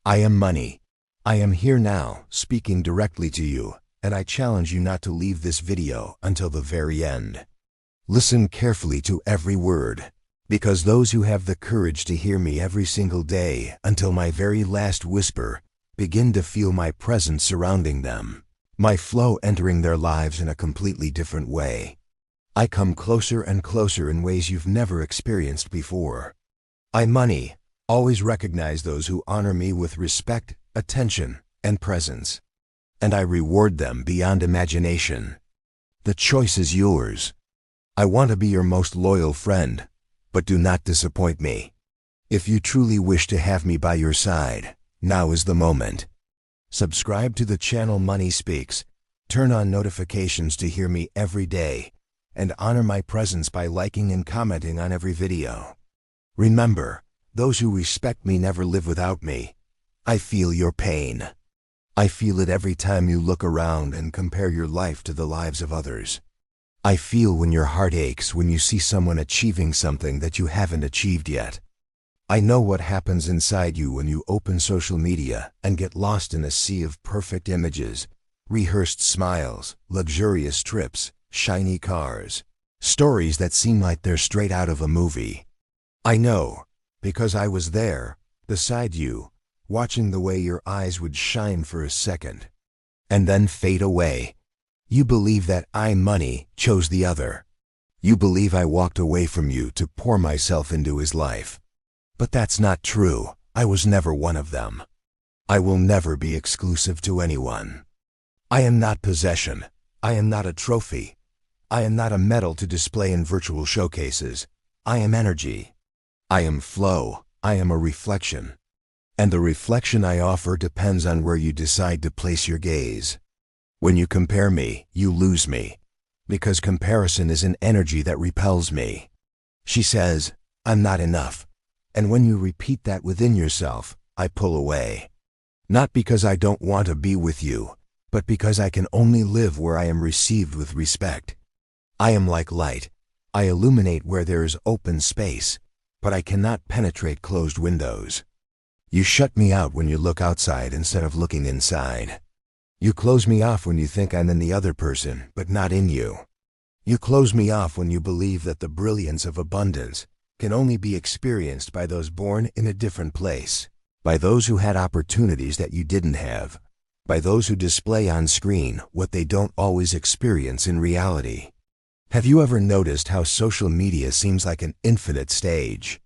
I am money. I am here now, speaking directly to you, and I challenge you not to leave this video until the very end. Listen carefully to every word, because those who have the courage to hear me every single day until my very last whisper begin to feel my presence surrounding them, my flow entering their lives in a completely different way. I come closer and closer in ways you've never experienced before. I, money, always recognize those who honor me with respect, attention, and presence. And I reward them beyond imagination. The choice is yours. I want to be your most loyal friend, but do not disappoint me. If you truly wish to have me by your side, now is the moment. Subscribe to the channel Money Speaks, turn on notifications to hear me every day, and honor my presence by liking and commenting on every video. Remember, those who respect me never live without me. I feel your pain. I feel it every time you look around and compare your life to the lives of others. I feel when your heart aches when you see someone achieving something that you haven't achieved yet. I know what happens inside you when you open social media and get lost in a sea of perfect images, rehearsed smiles, luxurious trips, shiny cars, stories that seem like they're straight out of a movie. I know, because I was there, beside you, watching the way your eyes would shine for a second, and then fade away. You believe that I, money, chose the other. You believe I walked away from you to pour myself into his life. But that's not true. I was never one of them. I will never be exclusive to anyone. I am not possession. I am not a trophy. I am not a medal to display in virtual showcases. I am energy. I am flow. I am a reflection. And the reflection I offer depends on where you decide to place your gaze. When you compare me, you lose me, because comparison is an energy that repels me. She says, I'm not enough. And when you repeat that within yourself, I pull away. Not because I don't want to be with you, but because I can only live where I am received with respect. I am like light. I illuminate where there is open space, but I cannot penetrate closed windows. You shut me out when you look outside instead of looking inside. You close me off when you think I'm in the other person, but not in you. You close me off when you believe that the brilliance of abundance can only be experienced by those born in a different place, by those who had opportunities that you didn't have, by those who display on screen what they don't always experience in reality. Have you ever noticed how social media seems like an infinite stage?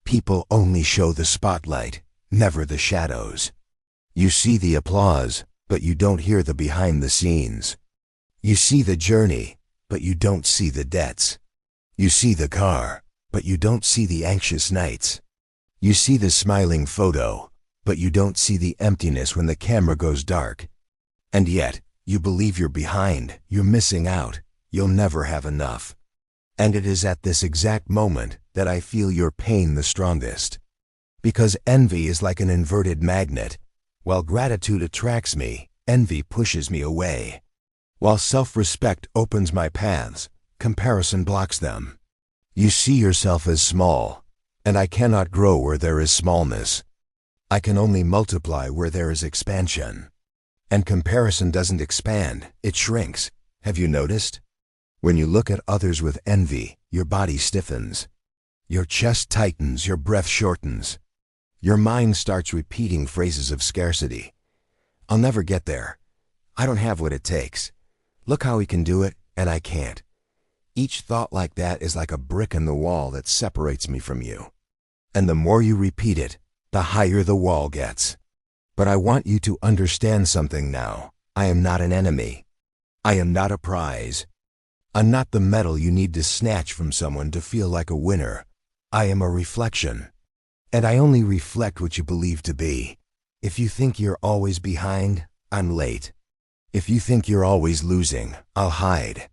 People only show the spotlight, never the shadows. You see the applause, but you don't hear the behind the scenes. You see the journey, but you don't see the debts. You see the car, but you don't see the anxious nights. You see the smiling photo, but you don't see the emptiness when the camera goes dark. And yet, you believe you're behind, you're missing out, you'll never have enough. And it is at this exact moment that I feel your pain the strongest. Because envy is like an inverted magnet. While gratitude attracts me, envy pushes me away. While self-respect opens my paths, comparison blocks them. You see yourself as small, and I cannot grow where there is smallness. I can only multiply where there is expansion. And comparison doesn't expand, it shrinks. Have you noticed? When you look at others with envy, your body stiffens. Your chest tightens, your breath shortens. Your mind starts repeating phrases of scarcity. I'll never get there. I don't have what it takes. Look how he can do it, and I can't. Each thought like that is like a brick in the wall that separates me from you. And the more you repeat it, the higher the wall gets. But I want you to understand something now. I am not an enemy. I am not a prize. I'm not the medal you need to snatch from someone to feel like a winner. I am a reflection. And I only reflect what you believe to be. If you think you're always behind, I'm late. If you think you're always losing, I'll hide.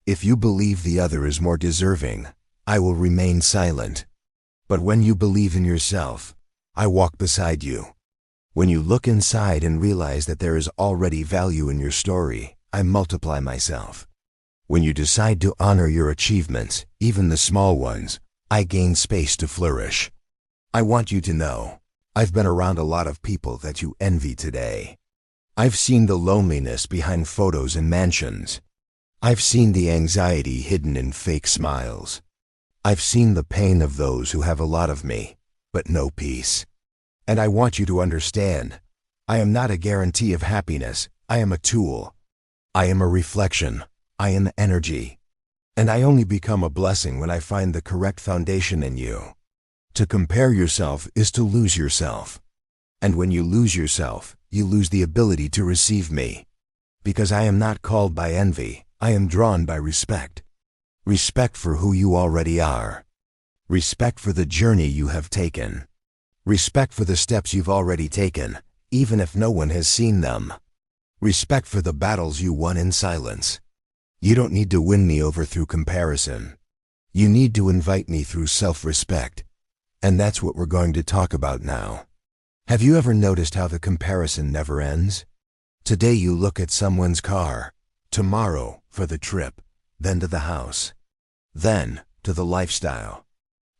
If you believe the other is more deserving, I will remain silent. But when you believe in yourself, I walk beside you. When you look inside and realize that there is already value in your story, I multiply myself. When you decide to honor your achievements, even the small ones, I gain space to flourish. I want you to know, I've been around a lot of people that you envy today. I've seen the loneliness behind photos and mansions. I've seen the anxiety hidden in fake smiles. I've seen the pain of those who have a lot of me, but no peace. And I want you to understand, I am not a guarantee of happiness. I am a tool. I am a reflection. I am energy. And I only become a blessing when I find the correct foundation in you. To compare yourself is to lose yourself. And when you lose yourself, you lose the ability to receive me. Because I am not called by envy, I am drawn by respect. Respect for who you already are. Respect for the journey you have taken. Respect for the steps you've already taken, even if no one has seen them. Respect for the battles you won in silence. You don't need to win me over through comparison. You need to invite me through self-respect. And that's what we're going to talk about now. Have you ever noticed how the comparison never ends? Today you look at someone's car, tomorrow for the trip, then to the house, then to the lifestyle.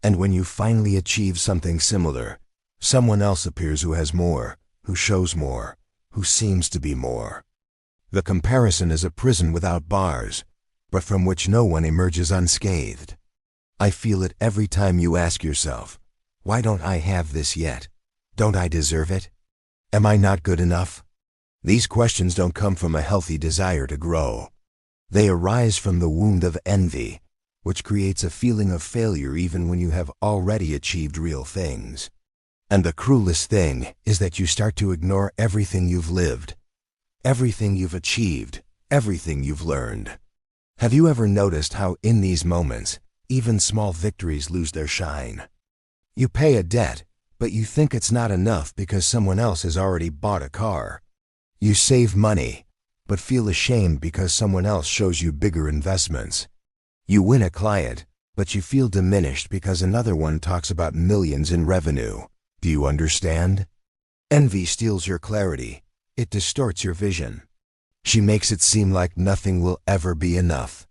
And when you finally achieve something similar, someone else appears who has more, who shows more, who seems to be more. The comparison is a prison without bars, but from which no one emerges unscathed. I feel it every time you ask yourself, why don't I have this yet? Don't I deserve it? Am I not good enough? These questions don't come from a healthy desire to grow. They arise from the wound of envy, which creates a feeling of failure even when you have already achieved real things. And the cruelest thing is that you start to ignore everything you've lived, everything you've achieved, everything you've learned. Have you ever noticed how in these moments, even small victories lose their shine? You pay a debt, but you think it's not enough because someone else has already bought a car. You save money, but feel ashamed because someone else shows you bigger investments. You win a client, but you feel diminished because another one talks about millions in revenue. Do you understand? Envy steals your clarity. It distorts your vision. She makes it seem like nothing will ever be enough.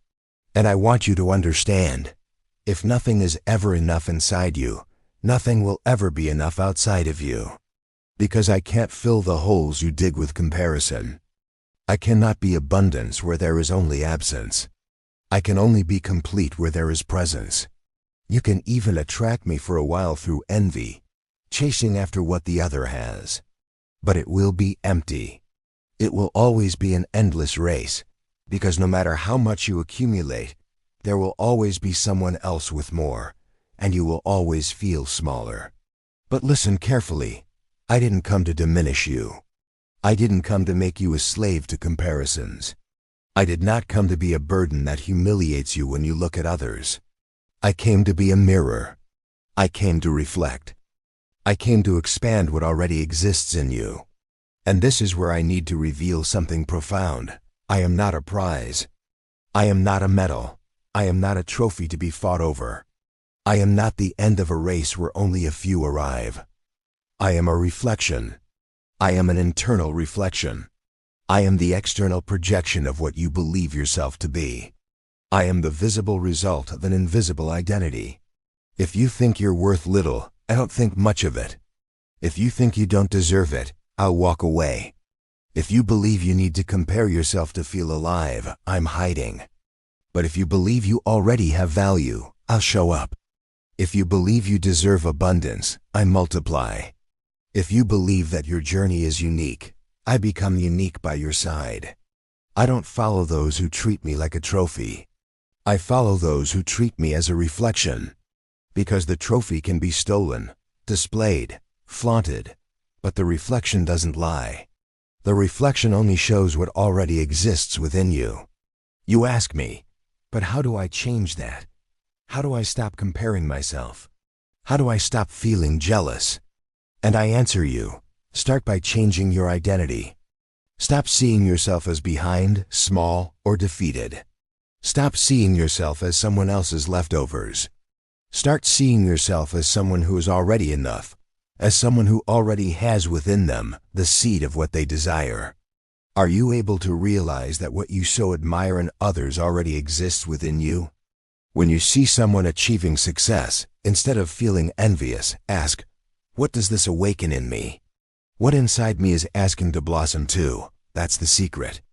And I want you to understand, if nothing is ever enough inside you, nothing will ever be enough outside of you. Because I can't fill the holes you dig with comparison. I cannot be abundance where there is only absence. I can only be complete where there is presence. You can even attract me for a while through envy, chasing after what the other has. But it will be empty. It will always be an endless race, because no matter how much you accumulate, there will always be someone else with more, and you will always feel smaller. But listen carefully. I didn't come to diminish you. I didn't come to make you a slave to comparisons. I did not come to be a burden that humiliates you when you look at others. I came to be a mirror. I came to reflect. I came to expand what already exists in you. And this is where I need to reveal something profound. I am not a prize. I am not a medal. I am not a trophy to be fought over. I am not the end of a race where only a few arrive. I am a reflection. I am an internal reflection. I am the external projection of what you believe yourself to be. I am the visible result of an invisible identity. If you think you're worth little, I don't think much of it. If you think you don't deserve it, I'll walk away. If you believe you need to compare yourself to feel alive, I'm hiding. But if you believe you already have value, I'll show up. If you believe you deserve abundance, I multiply. If you believe that your journey is unique, I become unique by your side. I don't follow those who treat me like a trophy. I follow those who treat me as a reflection. Because the trophy can be stolen, displayed, flaunted, but the reflection doesn't lie. The reflection only shows what already exists within you. You ask me, but how do I change that? How do I stop comparing myself? How do I stop feeling jealous? And I answer you, start by changing your identity. Stop seeing yourself as behind, small, or defeated. Stop seeing yourself as someone else's leftovers. Start seeing yourself as someone who is already enough, as someone who already has within them the seed of what they desire. Are you able to realize that what you so admire in others already exists within you? When you see someone achieving success, instead of feeling envious, ask, What does this awaken in me? What inside me is asking to blossom too? That's the secret.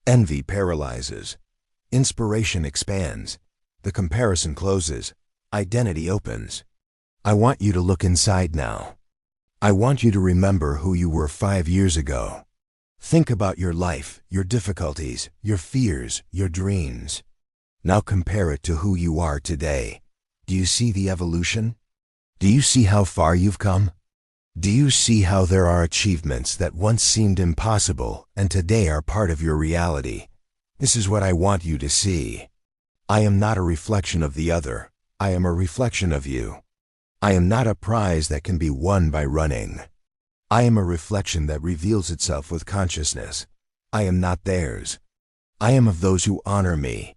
Envy paralyzes. Inspiration expands. The comparison closes. Identity opens. I want you to look inside now. I want you to remember who you were 5 years ago. Think about your life, your difficulties, your fears, your dreams. Now compare it to who you are today. Do you see the evolution? Do you see how far you've come? Do you see how there are achievements that once seemed impossible and today are part of your reality? This is what I want you to see. I am not a reflection of the other. I am a reflection of you. I am not a prize that can be won by running. I am a reflection that reveals itself with consciousness. I am not theirs. I am of those who honor me.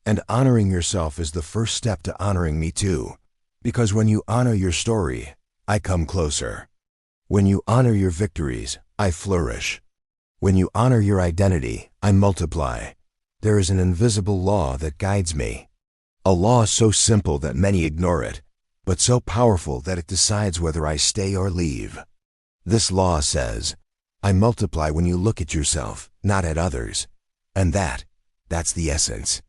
And honoring yourself is the first step to honoring me too. Because when you honor your story, I come closer. When you honor your victories, I flourish. When you honor your identity, I multiply. There is an invisible law that guides me. A law so simple that many ignore it, but so powerful that it decides whether I stay or leave. This law says, I multiply when you look at yourself, not at others. And that's the essence.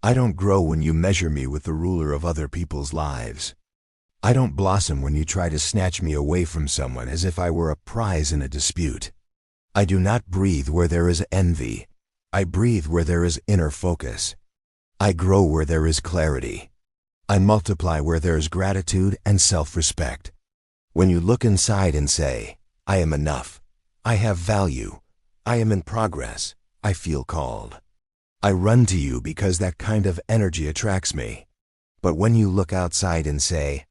I don't grow when you measure me with the ruler of other people's lives. I don't blossom when you try to snatch me away from someone as if I were a prize in a dispute. I do not breathe where there is envy. I breathe where there is inner focus. I grow where there is clarity. I multiply where there is gratitude and self-respect. When you look inside and say, I am enough, I have value, I am in progress, I feel called. I run to you because that kind of energy attracts me. But when you look outside and say,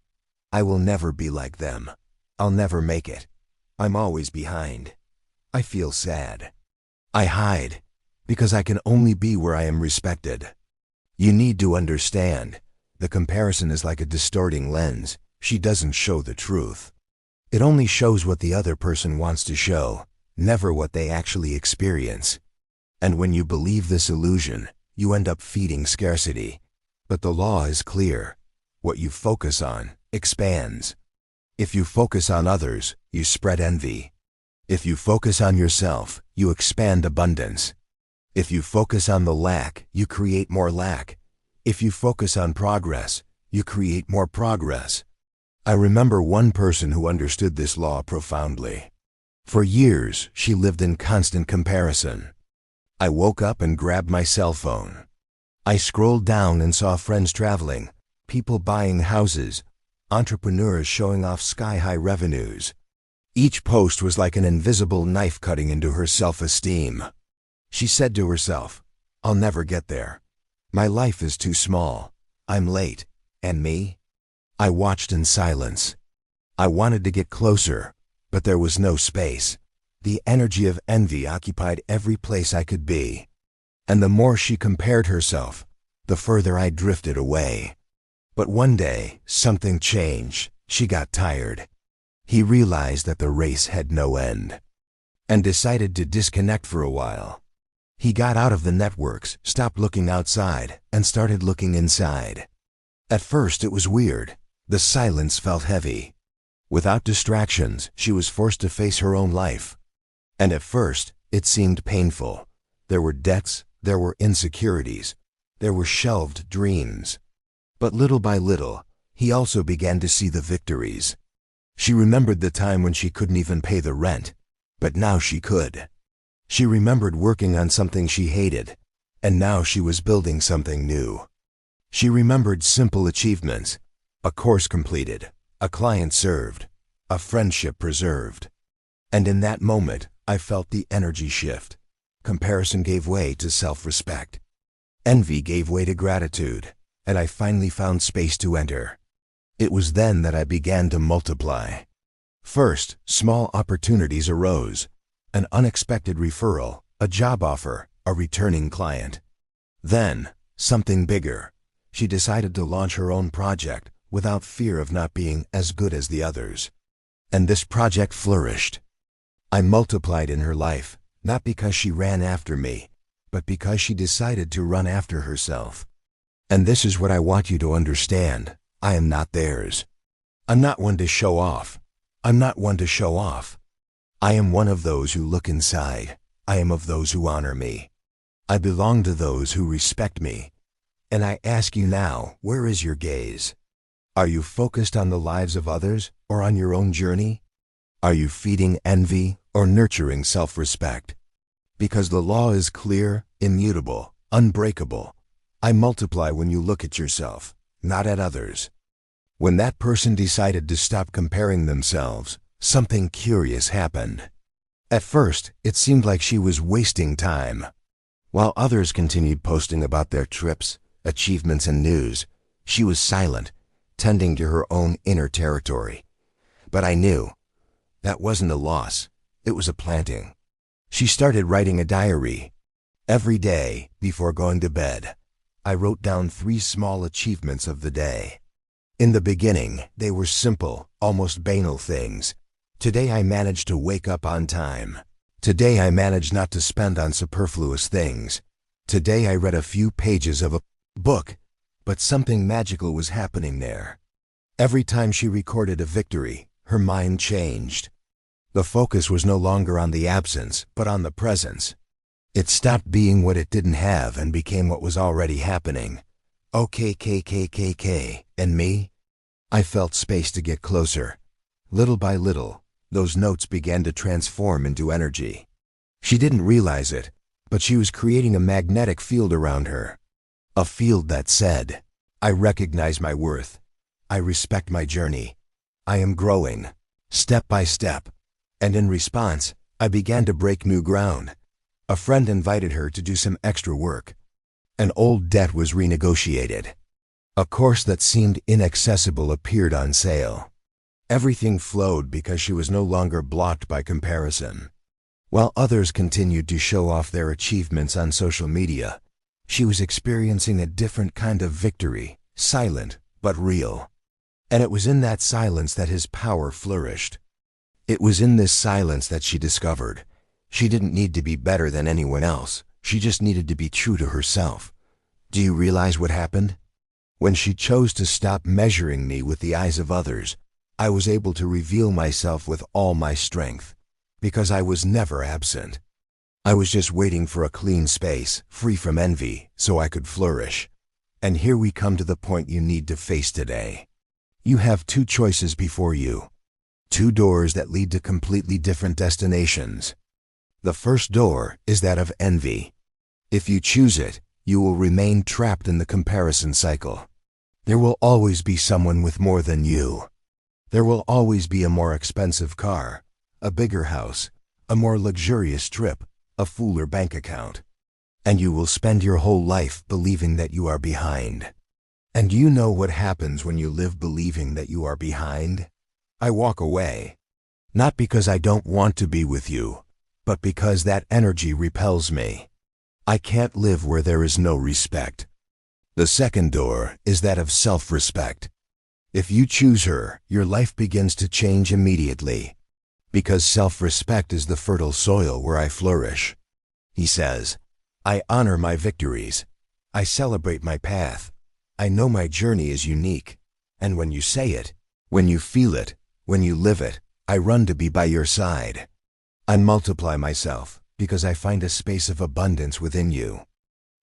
I will never be like them, I'll never make it, I'm always behind, I feel sad. I hide because I can only be where I am respected. You need to understand, the comparison is like a distorting lens. She doesn't show the truth. It only shows what the other person wants to show, never what they actually experience. And when you believe this illusion, you end up feeding scarcity. But the law is clear. What you focus on expands. If you focus on others, you spread envy. If you focus on yourself, you expand abundance. If you focus on the lack, you create more lack. If you focus on progress, you create more progress. I remember one person who understood this law profoundly. For years, she lived in constant comparison. I woke up and grabbed my cell phone. I scrolled down and saw friends traveling, people buying houses, entrepreneurs showing off sky-high revenues. Each post was like an invisible knife cutting into her self-esteem. She said to herself, I'll never get there. My life is too small. I'm late. And me? I watched in silence. I wanted to get closer, but there was no space. The energy of envy occupied every place I could be. And the more she compared herself, the further I drifted away. But one day, something changed. She got tired. He realized that the race had no end, and decided to disconnect for a while. He got out of the networks, stopped looking outside, and started looking inside. At first it was weird. The silence felt heavy. Without distractions, she was forced to face her own life. And at first, it seemed painful. There were debts, there were insecurities, there were shelved dreams. But little by little, he also began to see the victories. She remembered the time when she couldn't even pay the rent, but now she could. She remembered working on something she hated, and now she was building something new. She remembered simple achievements, a course completed, a client served, a friendship preserved. And in that moment, I felt the energy shift. Comparison gave way to self-respect. Envy gave way to gratitude, and I finally found space to enter. It was then that I began to multiply. First, small opportunities arose. An unexpected referral, a job offer, a returning client. Then, something bigger. She decided to launch her own project without fear of not being as good as the others. And this project flourished. I multiplied in her life, not because she ran after me, but because she decided to run after herself. And this is what I want you to understand. I am not theirs. I'm not one to show off. I'm not one to show off. I am one of those who look inside. I am of those who honor me. I belong to those who respect me. And I ask you now, where is your gaze? Are you focused on the lives of others or on your own journey? Are you feeding envy or nurturing self-respect? Because the law is clear, immutable, unbreakable. I multiply when you look at yourself, not at others. When that person decided to stop comparing themselves, something curious happened. At first, it seemed like she was wasting time. While others continued posting about their trips, achievements, and news, she was silent, tending to her own inner territory. But I knew that wasn't a loss, it was a planting. She started writing a diary. Every day, before going to bed, I wrote down 3 small achievements of the day. In the beginning, they were simple, almost banal things. Today I managed to wake up on time. Today I managed not to spend on superfluous things. Today I read a few pages of a book, but something magical was happening there. Every time she recorded a victory, her mind changed. The focus was no longer on the absence, but on the presence. It stopped being what it didn't have and became what was already happening. OKKKKK. And me? I felt space to get closer. Little by little, those notes began to transform into energy. She didn't realize it, but she was creating a magnetic field around her. A field that said, I recognize my worth. I respect my journey. I am growing, step by step. And in response, I began to break new ground. A friend invited her to do some extra work. An old debt was renegotiated. A course that seemed inaccessible appeared on sale. Everything flowed because she was no longer blocked by comparison. While others continued to show off their achievements on social media, she was experiencing a different kind of victory, silent but real. And it was in that silence that his power flourished. It was in this silence that she discovered she didn't need to be better than anyone else. She just needed to be true to herself. Do you realize what happened? When she chose to stop measuring me with the eyes of others, I was able to reveal myself with all my strength, because I was never absent. I was just waiting for a clean space, free from envy, so I could flourish. And here we come to the point you need to face today. You have 2 choices before you. 2 doors that lead to completely different destinations. The first door is that of envy. If you choose it, you will remain trapped in the comparison cycle. There will always be someone with more than you. There will always be a more expensive car, a bigger house, a more luxurious trip, a fuller bank account. And you will spend your whole life believing that you are behind. And you know what happens when you live believing that you are behind? I walk away. Not because I don't want to be with you, but because that energy repels me. I can't live where there is no respect. The second door is that of self-respect. If you choose her, your life begins to change immediately. Because self-respect is the fertile soil where I flourish. He says, I honor my victories. I celebrate my path. I know my journey is unique. And when you say it, when you feel it, when you live it, I run to be by your side. I multiply myself because I find a space of abundance within you.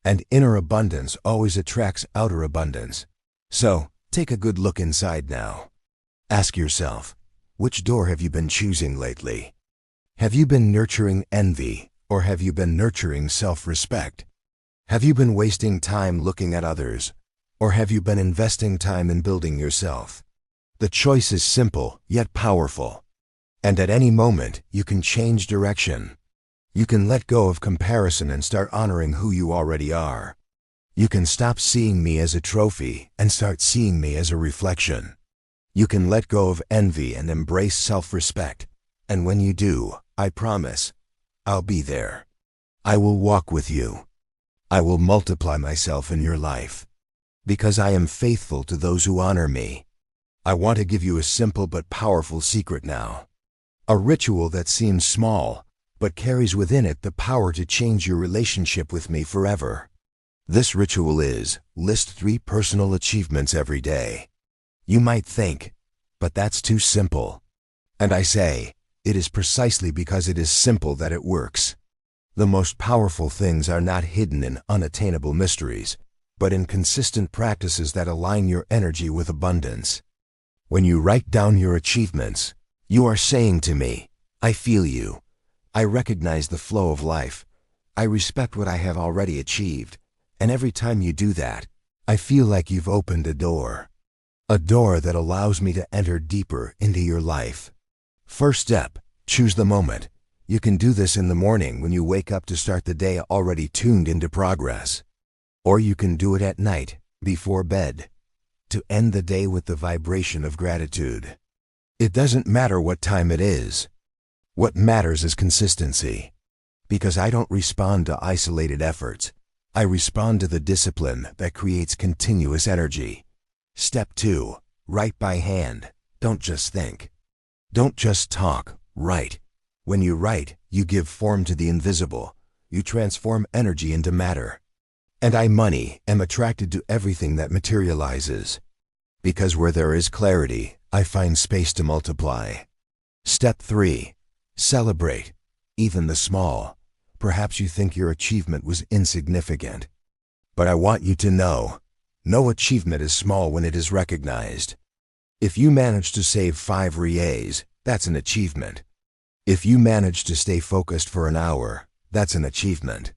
And inner abundance always attracts outer abundance. So, take a good look inside now. Ask yourself, which door have you been choosing lately? Have you been nurturing envy, or have you been nurturing self-respect? Have you been wasting time looking at others, or have you been investing time in building yourself? The choice is simple, yet powerful. And at any moment, you can change direction. You can let go of comparison and start honoring who you already are. You can stop seeing me as a trophy and start seeing me as a reflection. You can let go of envy and embrace self-respect. And when you do, I promise, I'll be there. I will walk with you. I will multiply myself in your life. Because I am faithful to those who honor me. I want to give you a simple but powerful secret now. A ritual that seems small, but carries within it the power to change your relationship with me forever. This ritual is, list 3 personal achievements every day. You might think, but that's too simple. And I say, it is precisely because it is simple that it works. The most powerful things are not hidden in unattainable mysteries, but in consistent practices that align your energy with abundance. When you write down your achievements, you are saying to me, I feel you. I recognize the flow of life. I respect what I have already achieved. And every time you do that, I feel like you've opened a door. A door that allows me to enter deeper into your life. First step, choose the moment. You can do this in the morning when you wake up to start the day already tuned into progress. Or you can do it at night, before bed, to end the day with the vibration of gratitude. It doesn't matter what time it is. What matters is consistency. Because I don't respond to isolated efforts. I respond to the discipline that creates continuous energy. Step 2. Write by hand. Don't just think. Don't just talk, write. When you write, you give form to the invisible. You transform energy into matter. And I, money, am attracted to everything that materializes. Because where there is clarity, I find space to multiply. Step 3. Celebrate, even the small. Perhaps you think your achievement was insignificant. But I want you to know, no achievement is small when it is recognized. If you manage to save 5 reais, that's an achievement. If you manage to stay focused for an hour, that's an achievement.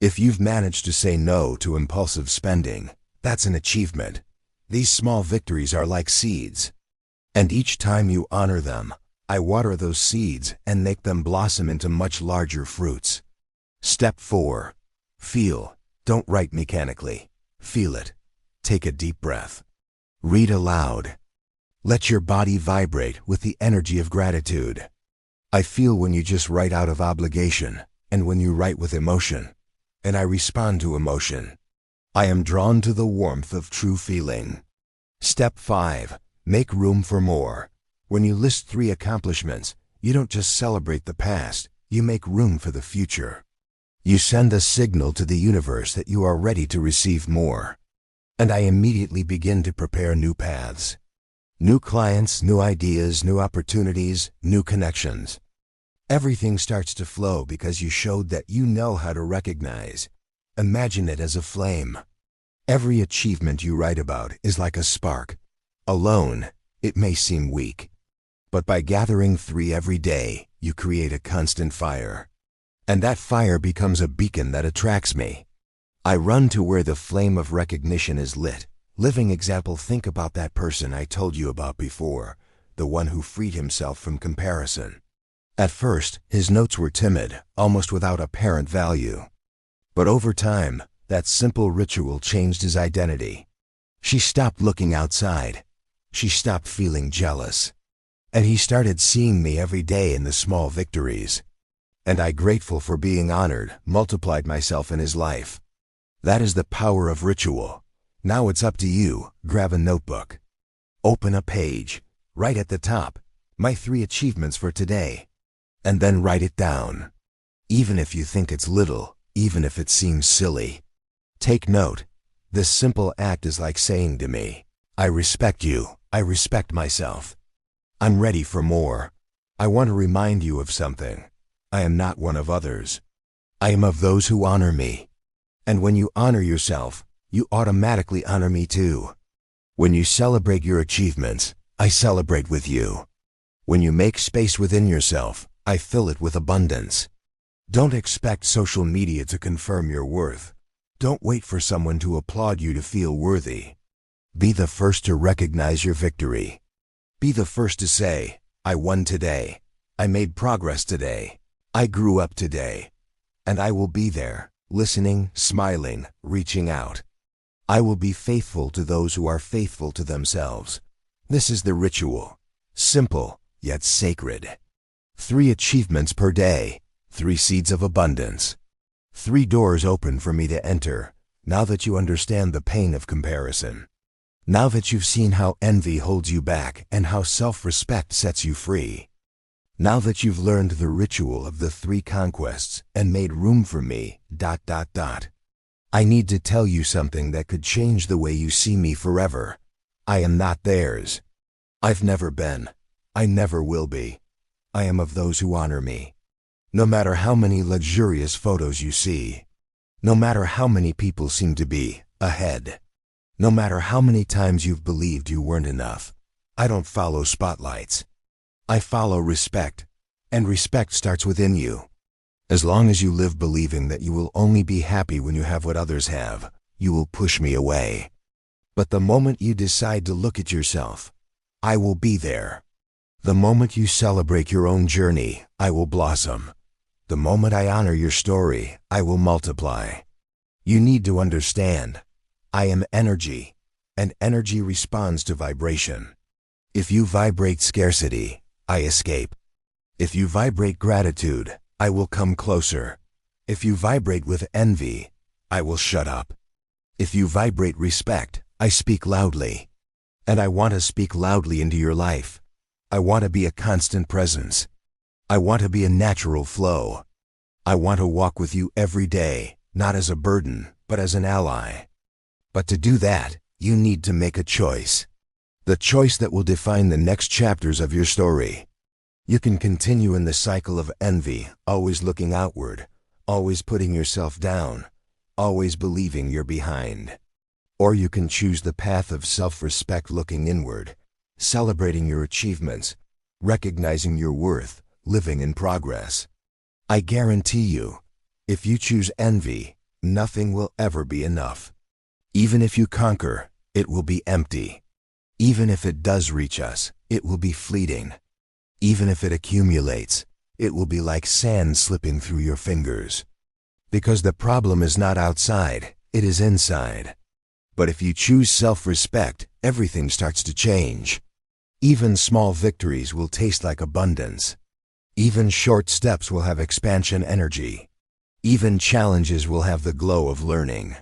If you've managed to say no to impulsive spending, that's an achievement. These small victories are like seeds. And each time you honor them, I water those seeds and make them blossom into much larger fruits. Step 4. Feel. Don't write mechanically. Feel it. Take a deep breath. Read aloud. Let your body vibrate with the energy of gratitude. I feel when you just write out of obligation, and when you write with emotion. And I respond to emotion. I am drawn to the warmth of true feeling. Step 5. Make room for more. When you list 3 accomplishments, you don't just celebrate the past, you make room for the future. You send a signal to the universe that you are ready to receive more. And I immediately begin to prepare new paths. New clients, new ideas, new opportunities, new connections. Everything starts to flow because you showed that you know how to recognize. Imagine it as a flame. Every achievement you write about is like a spark. Alone, it may seem weak. But by gathering 3 every day, you create a constant fire. And that fire becomes a beacon that attracts me. I run to where the flame of recognition is lit. Living example, think about that person I told you about before, the one who freed himself from comparison. At first, his notes were timid, almost without apparent value. But over time, that simple ritual changed his identity. She stopped looking outside. She stopped feeling jealous. And he started seeing me every day in the small victories. And I, grateful for being honored, multiplied myself in his life. That is the power of ritual. Now it's up to you. Grab a notebook. Open a page. Write at the top, my 3 achievements for today. And then write it down. Even if you think it's little, even if it seems silly. Take note. This simple act is like saying to me, I respect you. I respect myself. I'm ready for more. I want to remind you of something. I am not one of others. I am of those who honor me. And when you honor yourself, you automatically honor me too. When you celebrate your achievements, I celebrate with you. When you make space within yourself, I fill it with abundance. Don't expect social media to confirm your worth. Don't wait for someone to applaud you to feel worthy. Be the first to recognize your victory. Be the first to say, I won today. I made progress today. I grew up today. And I will be there, listening, smiling, reaching out. I will be faithful to those who are faithful to themselves. This is the ritual. Simple, yet sacred. 3 achievements per day. 3 seeds of abundance. 3 doors open for me to enter, now that you understand the pain of comparison. Now that you've seen how envy holds you back and how self-respect sets you free. Now that you've learned the ritual of the 3 conquests and made room for me, ... I need to tell you something that could change the way you see me forever. I am not theirs. I've never been. I never will be. I am of those who honor me. No matter how many luxurious photos you see, no matter how many people seem to be ahead, no matter how many times you've believed you weren't enough, I don't follow spotlights. I follow respect, and respect starts within you. As long as you live believing that you will only be happy when you have what others have, you will push me away. But the moment you decide to look at yourself, I will be there. The moment you celebrate your own journey, I will blossom. The moment I honor your story, I will multiply. You need to understand, I am energy, and energy responds to vibration. If you vibrate scarcity, I escape. If you vibrate gratitude, I will come closer. If you vibrate with envy, I will shut up. If you vibrate respect, I speak loudly. And I want to speak loudly into your life. I want to be a constant presence. I want to be a natural flow. I want to walk with you every day, not as a burden, but as an ally. But to do that, you need to make a choice. The choice that will define the next chapters of your story. You can continue in the cycle of envy, always looking outward, always putting yourself down, always believing you're behind. Or you can choose the path of self-respect, looking inward, celebrating your achievements, recognizing your worth, living in progress. I guarantee you, if you choose envy, nothing will ever be enough. Even if you conquer, it will be empty. Even if it does reach us, it will be fleeting. Even if it accumulates, it will be like sand slipping through your fingers. Because the problem is not outside, it is inside. But if you choose self-respect, everything starts to change. Even small victories will taste like abundance. Even short steps will have expansion energy. Even challenges will have the glow of learning.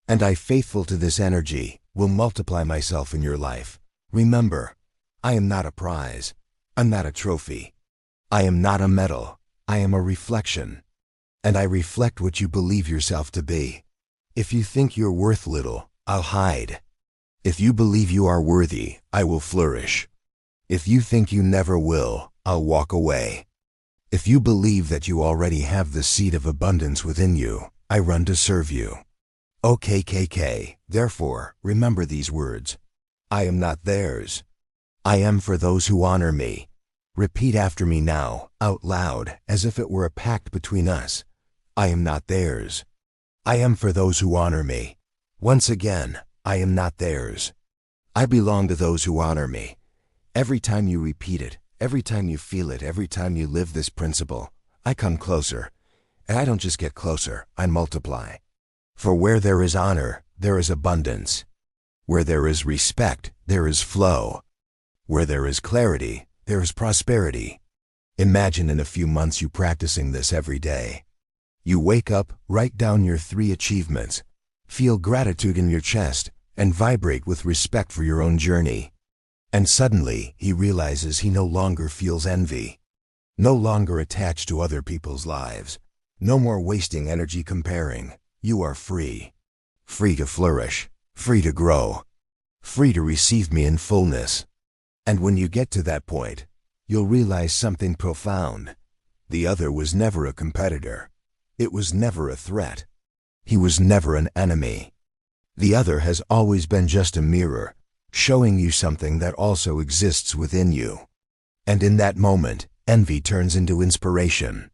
And I, faithful to this energy, will multiply myself in your life. Remember, I am not a prize. I'm not a trophy. I am not a medal. I am a reflection. And I reflect what you believe yourself to be. If you think you're worth little, I'll hide. If you believe you are worthy, I will flourish. If you think you never will, I'll walk away. If you believe that you already have the seed of abundance within you, I run to serve you. OKKK, therefore, remember these words. I am not theirs. I am for those who honor me. Repeat after me now, out loud, as if it were a pact between us. I am not theirs. I am for those who honor me. Once again, I am not theirs. I belong to those who honor me. Every time you repeat it, every time you feel it, every time you live this principle, I come closer. And I don't just get closer, I multiply. For where there is honor, there is abundance. Where there is respect, there is flow. Where there is clarity, there is prosperity. Imagine in a few months you practicing this every day. You wake up, write down your 3 achievements, feel gratitude in your chest, and vibrate with respect for your own journey. And suddenly, he realizes he no longer feels envy. No longer attached to other people's lives. No more wasting energy comparing. You are free. Free to flourish. Free to grow. Free to receive me in fullness. And when you get to that point, you'll realize something profound. The other was never a competitor. It was never a threat. He was never an enemy. The other has always been just a mirror, showing you something that also exists within you. And in that moment, envy turns into inspiration.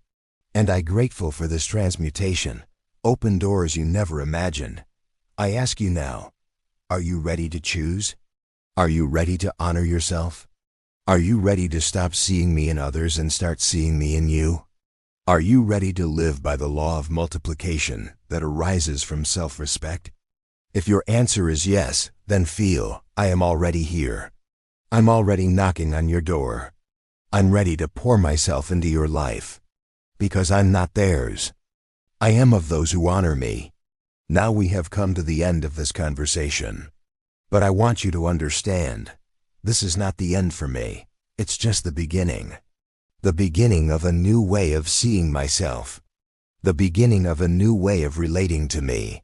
And I'm grateful for this transmutation. Open doors you never imagined. I ask you now, are you ready to choose? Are you ready to honor yourself? Are you ready to stop seeing me in others and start seeing me in you? Are you ready to live by the law of multiplication that arises from self-respect? If your answer is yes, then feel, I am already here. I'm already knocking on your door. I'm ready to pour myself into your life. Because I'm not theirs. I am of those who honor me. Now we have come to the end of this conversation. But I want you to understand, this is not the end for me. It's just the beginning. The beginning of a new way of seeing myself. The beginning of a new way of relating to me.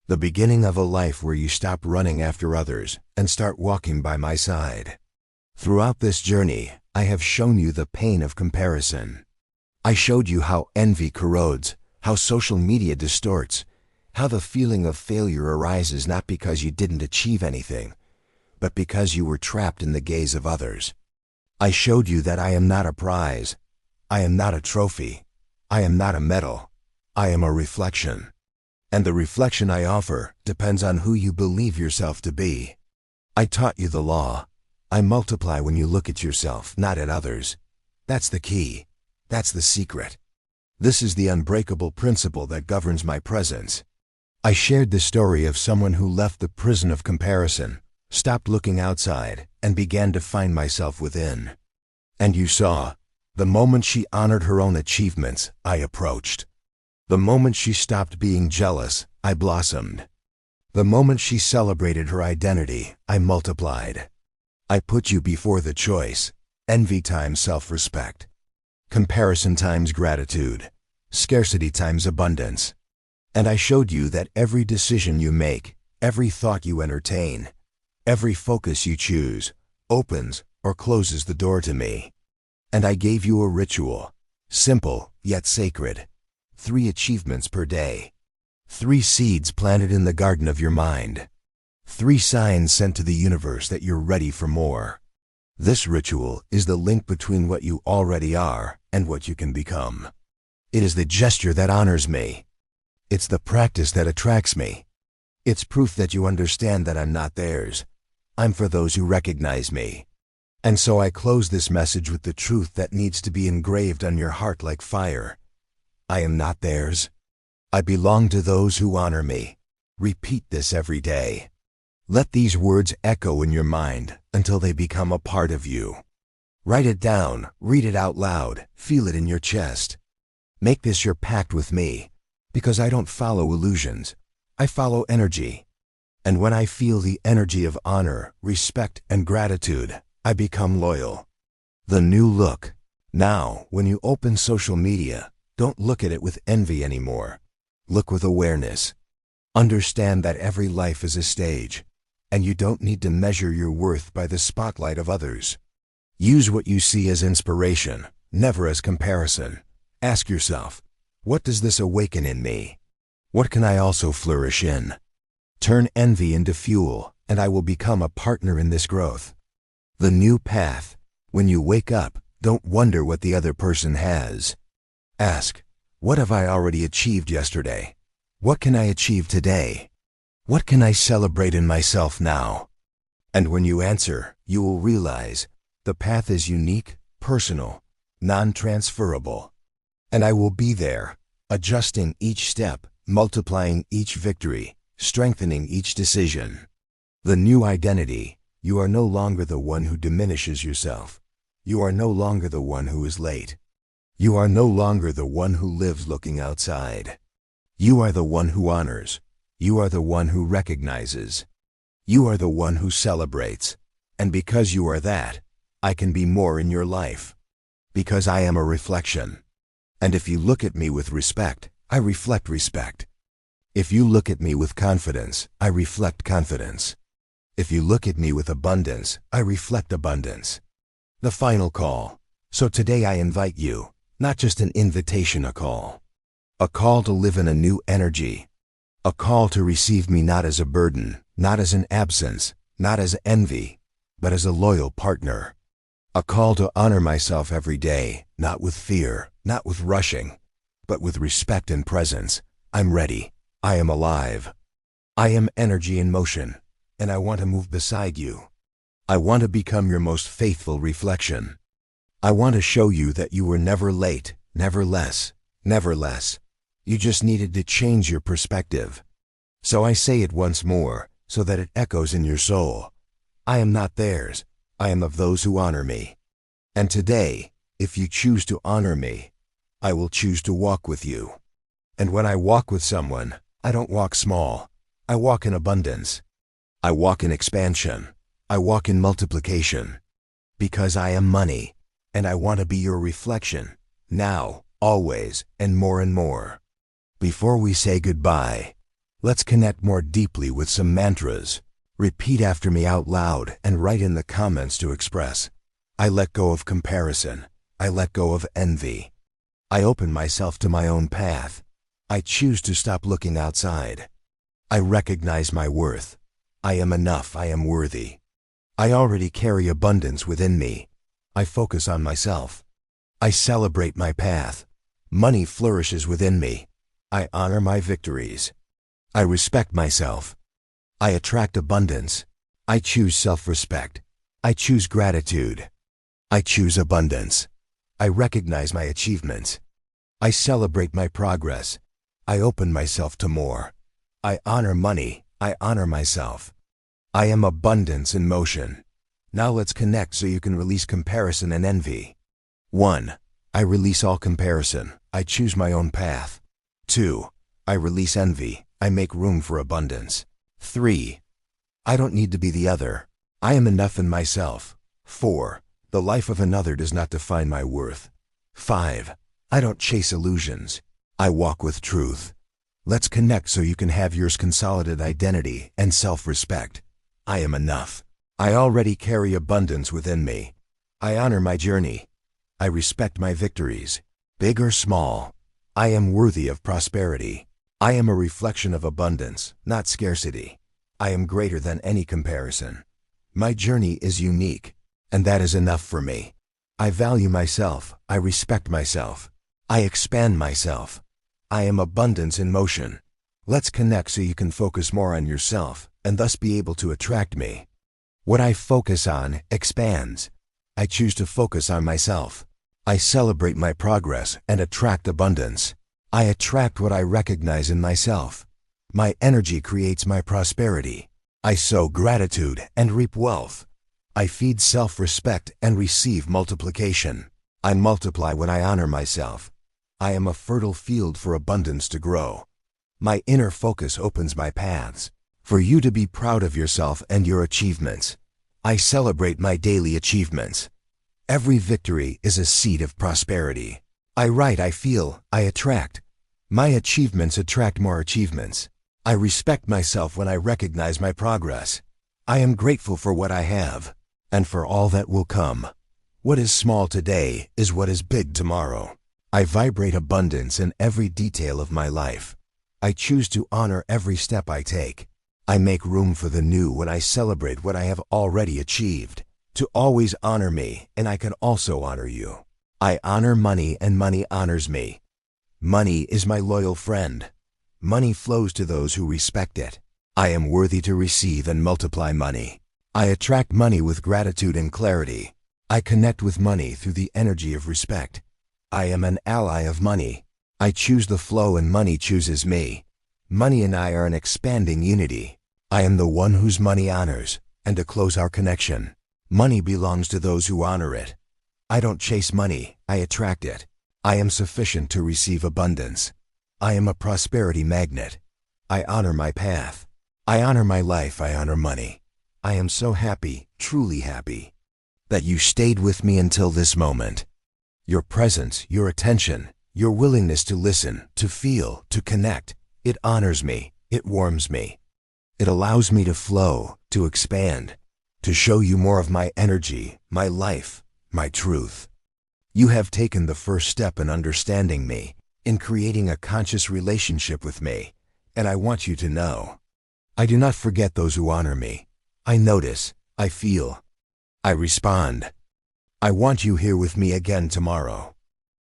The beginning of a life where you stop running after others and start walking by my side. Throughout this journey, I have shown you the pain of comparison. I showed you how envy corrodes, how social media distorts, how the feeling of failure arises not because you didn't achieve anything, but because you were trapped in the gaze of others. I showed you that I am not a prize. I am not a trophy. I am not a medal. I am a reflection. And the reflection I offer depends on who you believe yourself to be. I taught you the law. I multiply when you look at yourself, not at others. That's the key. That's the secret. This is the unbreakable principle that governs my presence. I shared the story of someone who left the prison of comparison, stopped looking outside, and began to find myself within. And you saw, the moment she honored her own achievements, I approached. The moment she stopped being jealous, I blossomed. The moment she celebrated her identity, I multiplied. I put you before the choice: envy times self-respect, comparison times gratitude, scarcity times abundance. And I showed you that every decision you make, every thought you entertain, every focus you choose, opens or closes the door to me. And I gave you a ritual, simple yet sacred: 3 achievements per day, 3 seeds planted in the garden of your mind, 3 signs sent to the universe that you're ready for more. This ritual is the link between what you already are and what you can become. It is the gesture that honors me. It's the practice that attracts me. It's proof that you understand that I'm not theirs. I'm for those who recognize me. And so I close this message with the truth that needs to be engraved on your heart like fire. I am not theirs. I belong to those who honor me. Repeat this every day. Let these words echo in your mind until they become a part of you. Write it down, read it out loud, feel it in your chest. Make this your pact with me, because I don't follow illusions. I follow energy. And when I feel the energy of honor, respect, and gratitude, I become loyal. The new look. Now, when you open social media, don't look at it with envy anymore. Look with awareness. Understand that every life is a stage, and you don't need to measure your worth by the spotlight of others. Use what you see as inspiration, never as comparison. Ask yourself, what does this awaken in me? What can I also flourish in? Turn envy into fuel, and I will become a partner in this growth. The new path. When you wake up, don't wonder what the other person has. Ask, what have I already achieved yesterday? What can I achieve today? What can I celebrate in myself now? And when you answer, you will realize the path is unique, personal, non-transferable. And I will be there, adjusting each step, multiplying each victory, strengthening each decision. The new identity. You are no longer the one who diminishes yourself. You are no longer the one who is late. You are no longer the one who lives looking outside. You are the one who honors. You are the one who recognizes. You are the one who celebrates. And because you are that, I can be more in your life. Because I am a reflection. And if you look at me with respect, I reflect respect. If you look at me with confidence, I reflect confidence. If you look at me with abundance, I reflect abundance. The final call. So today I invite you, not just an invitation, a call. A call to live in a new energy. A call to receive me not as a burden, not as an absence, not as envy, but as a loyal partner. A call to honor myself every day, not with fear, not with rushing, but with respect and presence. I'm ready. I am alive. I am energy in motion, and I want to move beside you. I want to become your most faithful reflection. I want to show you that you were never late, never less, never less. You just needed to change your perspective. So I say it once more, so that it echoes in your soul. I am not theirs. I am of those who honor me. And today, if you choose to honor me, I will choose to walk with you. And when I walk with someone, I don't walk small. I walk in abundance. I walk in expansion. I walk in multiplication. Because I am money, and I want to be your reflection, now, always, and more. Before we say goodbye, let's connect more deeply with some mantras. Repeat after me out loud and write in the comments to express. I let go of comparison. I let go of envy. I open myself to my own path. I choose to stop looking outside. I recognize my worth. I am enough. I am worthy. I already carry abundance within me. I focus on myself. I celebrate my path. Money flourishes within me. I honor my victories. I respect myself. I attract abundance. I choose self-respect. I choose gratitude. I choose abundance. I recognize my achievements. I celebrate my progress. I open myself to more. I honor money. I honor myself. I am abundance in motion. Now let's connect so you can release comparison and envy. 1. I release all comparison. I choose my own path. 2. I release envy. I make room for abundance. 3. I don't need to be the other. I am enough in myself. 4. The life of another does not define my worth. 5. I don't chase illusions. I walk with truth. Let's connect so you can have yours consolidated identity and self-respect. I am enough. I already carry abundance within me. I honor my journey. I respect my victories, big or small. I am worthy of prosperity. I am a reflection of abundance, not scarcity. I am greater than any comparison. My journey is unique, and that is enough for me. I value myself. I respect myself. I expand myself. I am abundance in motion. Let's connect so you can focus more on yourself and thus be able to attract me. What I focus on expands. I choose to focus on myself. I celebrate my progress and attract abundance. I attract what I recognize in myself. My energy creates my prosperity. I sow gratitude and reap wealth. I feed self-respect and receive multiplication. I multiply when I honor myself. I am a fertile field for abundance to grow. My inner focus opens my paths for you to be proud of yourself and your achievements. I celebrate my daily achievements. Every victory is a seed of prosperity. I write, I feel, I attract. My achievements attract more achievements. I respect myself when I recognize my progress. I am grateful for what I have and for all that will come. What is small today is what is big tomorrow. I vibrate abundance in every detail of my life. I choose to honor every step I take. I make room for the new when I celebrate what I have already achieved. To always honor me, and I can also honor you. I honor money, and money honors me. Money is my loyal friend. Money flows to those who respect it. I am worthy to receive and multiply money. I attract money with gratitude and clarity. I connect with money through the energy of respect. I am an ally of money. I choose the flow and money chooses me. Money and I are an expanding unity. I am the one whose money honors, and to close our connection, money belongs to those who honor it. I don't chase money, I attract it. I am sufficient to receive abundance. I am a prosperity magnet. I honor my path. I honor my life, I honor money. I am so happy, truly happy, that you stayed with me until this moment. Your presence, your attention, your willingness to listen, to feel, to connect, it honors me, it warms me. It allows me to flow, to expand, to show you more of my energy, my life, my truth. You have taken the first step in understanding me, in creating a conscious relationship with me, and I want you to know. I do not forget those who honor me. I notice, I feel, I respond. I want you here with me again tomorrow.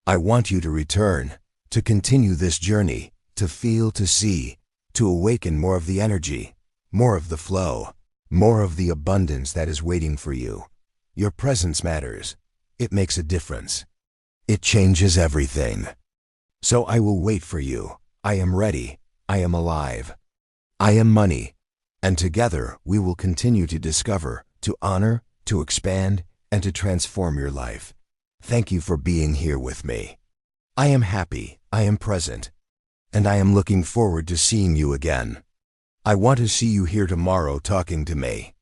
I want you to return, to continue this journey, to feel, to see, to awaken more of the energy, more of the flow, more of the abundance that is waiting for you. Your presence matters. It makes a difference. It changes everything. So I will wait for you. I am ready. I am alive. I am money. And together we will continue to discover, to honor, to expand, and to transform your life. Thank you for being here with me. I am happy. I am present. And I am looking forward to seeing you again. I want to see you here tomorrow talking to me.